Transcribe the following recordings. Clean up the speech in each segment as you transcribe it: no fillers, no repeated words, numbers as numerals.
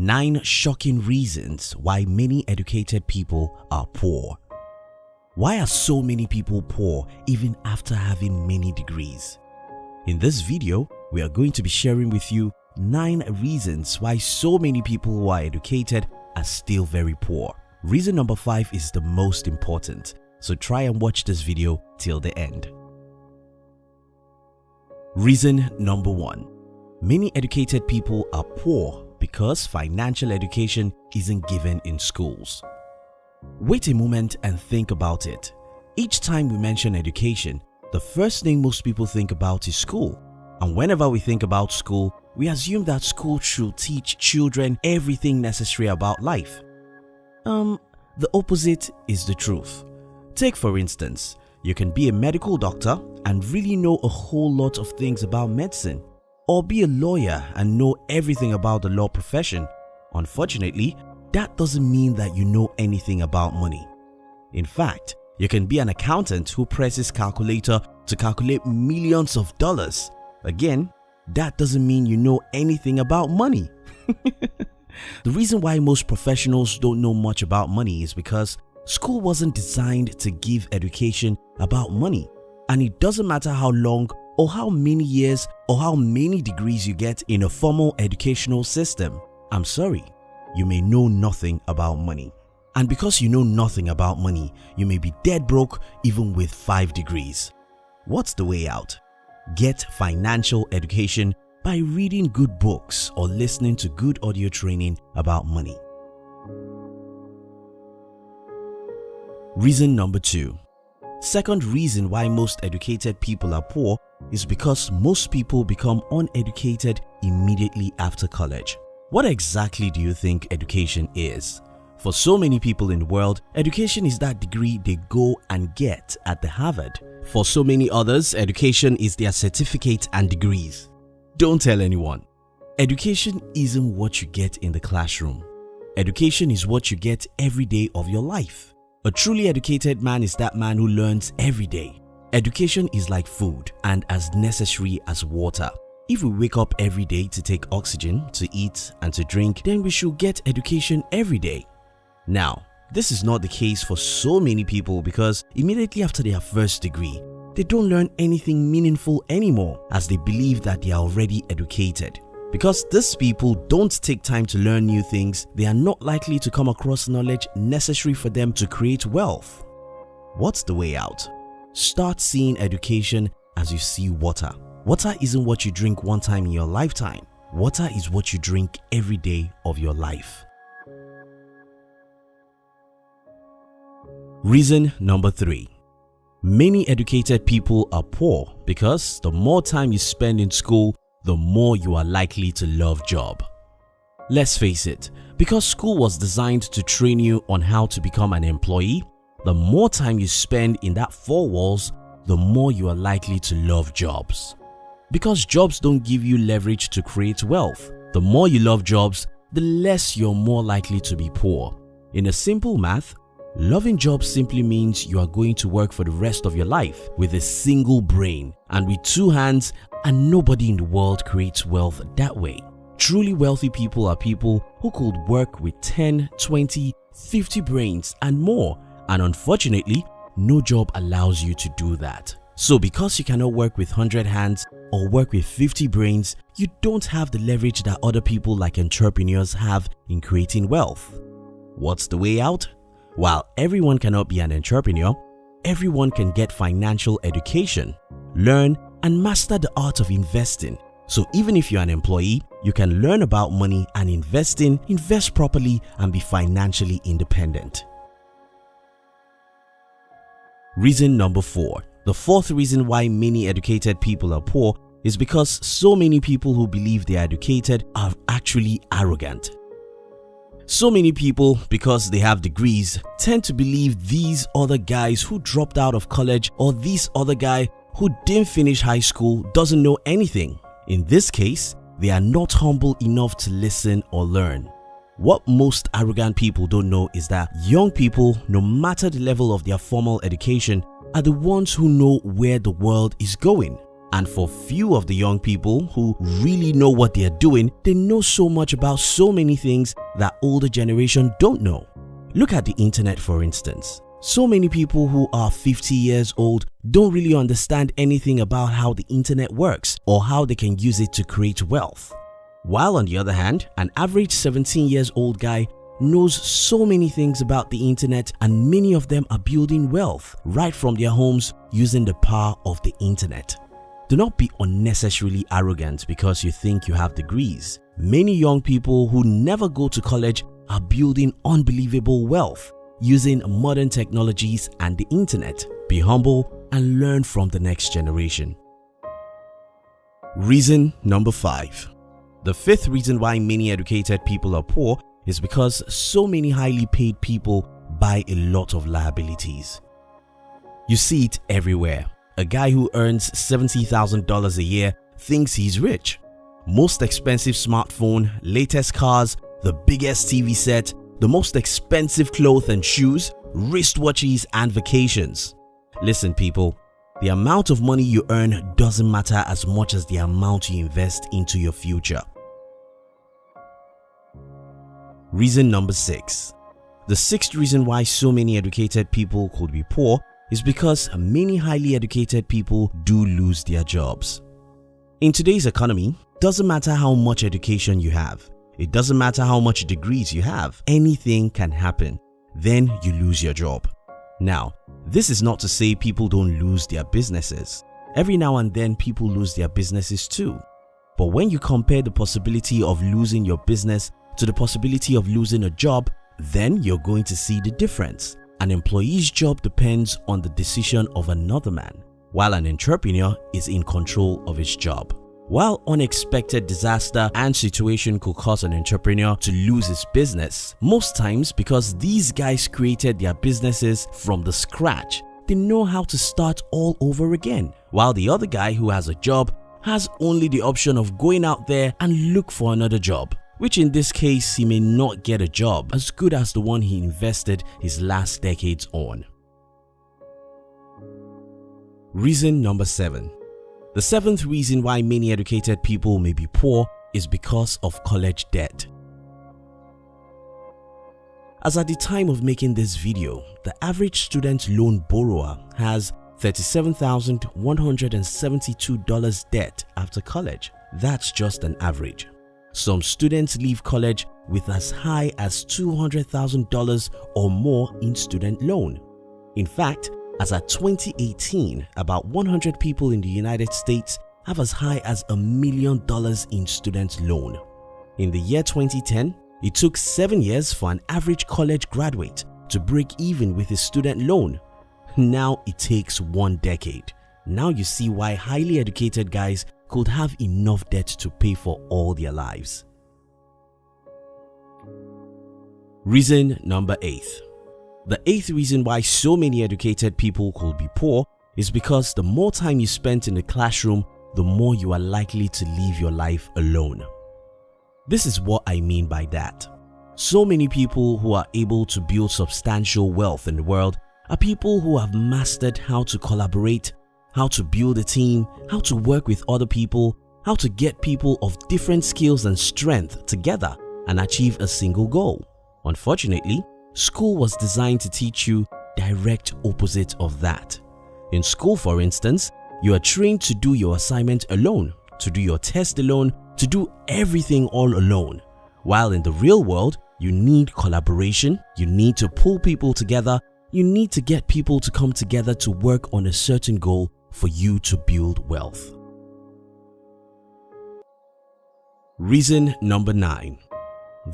9 shocking reasons why many educated people are poor. Why are so many people poor even after having many degrees? In this video, we are going to be sharing with you 9 reasons why so many people who are educated are still very poor. Reason number 5 is the most important, so try and watch this video till the end. Reason number 1. Many educated people are poor because financial education isn't given in schools. Wait a moment and think about it. Each time we mention education, the first thing most people think about is school. And whenever we think about school, we assume that school should teach children everything necessary about life. The opposite is the truth. Take for instance, you can be a medical doctor and really know a whole lot of things about medicine, or be a lawyer and know everything about the law profession. Unfortunately, that doesn't mean that you know anything about money. In fact, you can be an accountant who presses calculator to calculate millions of dollars. Again, that doesn't mean you know anything about money. The reason why most professionals don't know much about money is because school wasn't designed to give education about money. And it doesn't matter how long or how many years or how many degrees you get in a formal educational system. I'm sorry, you may know nothing about money. And because you know nothing about money, you may be dead broke even with 5 degrees. What's the way out? Get financial education by reading good books or listening to good audio training about money. Reason number 2. Second reason why most educated people are poor is because most people become uneducated immediately after college. What exactly do you think education is? For so many people in the world, education is that degree they go and get at the Harvard. For so many others, education is their certificate and degrees. Don't tell anyone. Education isn't what you get in the classroom. Education is what you get every day of your life. A truly educated man is that man who learns every day. Education is like food and as necessary as water. If we wake up every day to take oxygen, to eat and to drink, then we should get education every day. Now, this is not the case for so many people because immediately after their first degree, they don't learn anything meaningful anymore as they believe that they are already educated. Because these people don't take time to learn new things, they are not likely to come across knowledge necessary for them to create wealth. What's the way out? Start seeing education as you see water. Water isn't what you drink one time in your lifetime. Water is what you drink every day of your life. Reason number 3. Many educated people are poor because the more time you spend in school, the more you are likely to love job. Let's face it, because school was designed to train you on how to become an employee, the more time you spend in that 4 walls, the more you are likely to love jobs. Because jobs don't give you leverage to create wealth, the more you love jobs, the less you're more likely to be poor. In a simple math, loving jobs simply means you are going to work for the rest of your life with a single brain and with 2 hands, and nobody in the world creates wealth that way. Truly wealthy people are people who could work with 10, 20, 50 brains and more, and unfortunately, no job allows you to do that. So because you cannot work with 100 hands or work with 50 brains, you don't have the leverage that other people like entrepreneurs have in creating wealth. What's the way out? While everyone cannot be an entrepreneur, everyone can get financial education, learn and master the art of investing. So even if you're an employee, you can learn about money and invest properly and be financially independent. Reason number 4. The 4th reason why many educated people are poor is because so many people who believe they are educated are actually arrogant. So many people, because they have degrees, tend to believe these other guys who dropped out of college or this other guy who didn't finish high school doesn't know anything. In this case, they are not humble enough to listen or learn. What most arrogant people don't know is that young people, no matter the level of their formal education, are the ones who know where the world is going. And for few of the young people who really know what they are doing, they know so much about so many things that older generation don't know. Look at the internet, for instance. So many people who are 50 years old don't really understand anything about how the internet works or how they can use it to create wealth. While on the other hand, an average 17 years old guy knows so many things about the internet, and many of them are building wealth right from their homes using the power of the internet. Do not be unnecessarily arrogant because you think you have degrees. Many young people who never go to college are building unbelievable wealth using modern technologies and the internet. Be humble and learn from the next generation. Reason number 5. The fifth reason why many educated people are poor is because so many highly paid people buy a lot of liabilities. You see it everywhere. A guy who earns $70,000 a year thinks he's rich. Most expensive smartphone, latest cars, the biggest TV set, the most expensive clothes and shoes, wristwatches and vacations. Listen people, the amount of money you earn doesn't matter as much as the amount you invest into your future. Reason number 6. The sixth reason why so many educated people could be poor is because many highly educated people do lose their jobs. In today's economy, doesn't matter how much education you have, it doesn't matter how much degrees you have, anything can happen. Then you lose your job. Now, this is not to say people don't lose their businesses. Every now and then people lose their businesses too. But when you compare the possibility of losing your business to the possibility of losing a job, then you're going to see the difference. An employee's job depends on the decision of another man, while an entrepreneur is in control of his job. While unexpected disaster and situation could cause an entrepreneur to lose his business, most times because these guys created their businesses from the scratch, they know how to start all over again, while the other guy who has a job has only the option of going out there and look for another job, which in this case he may not get a job as good as the one he invested his last decades on. Reason number 7. The seventh reason why many educated people may be poor is because of college debt. As at the time of making this video, the average student loan borrower has $37,172 debt after college. That's just an average. Some students leave college with as high as $200,000 or more in student loan. In fact, as at 2018, about 100 people in the United States have as high as $1 million in student loan. In the year 2010, it took 7 years for an average college graduate to break even with his student loan. Now it takes 1 decade. Now you see why highly educated guys could have enough debt to pay for all their lives. Reason number 8. The eighth reason why so many educated people could be poor is because the more time you spend in the classroom, the more you are likely to live your life alone. This is what I mean by that. So many people who are able to build substantial wealth in the world are people who have mastered how to collaborate, how to build a team, how to work with other people, how to get people of different skills and strength together and achieve a single goal. Unfortunately, school was designed to teach you direct opposite of that. In school, for instance, you are trained to do your assignment alone, to do your test alone, to do everything all alone. While in the real world, you need collaboration, you need to pull people together, you need to get people to come together to work on a certain goal for you to build wealth. Reason number 9.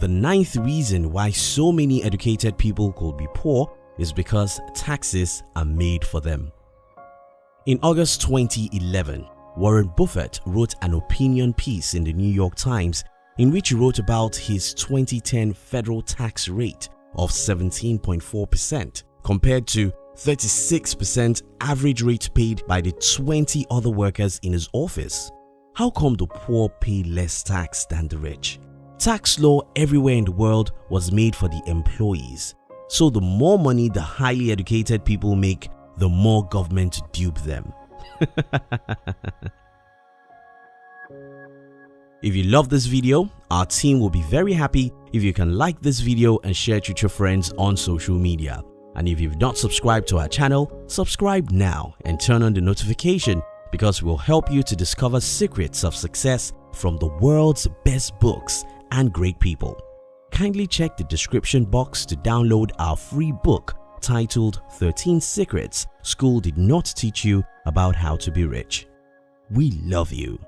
The ninth reason why so many educated people could be poor is because taxes are made for them. In August 2011, Warren Buffett wrote an opinion piece in the New York Times in which he wrote about his 2010 federal tax rate of 17.4% compared to 36% average rate paid by the 20 other workers in his office. How come the poor pay less tax than the rich? Tax law everywhere in the world was made for the employees. So the more money the highly educated people make, the more government dupe them. If you love this video, our team will be very happy if you can like this video and share it with your friends on social media. And if you've not subscribed to our channel, subscribe now and turn on the notification, because we'll help you to discover secrets of success from the world's best books and great people. Kindly check the description box to download our free book titled 13 Secrets School Did Not Teach You About How to Be Rich. We love you.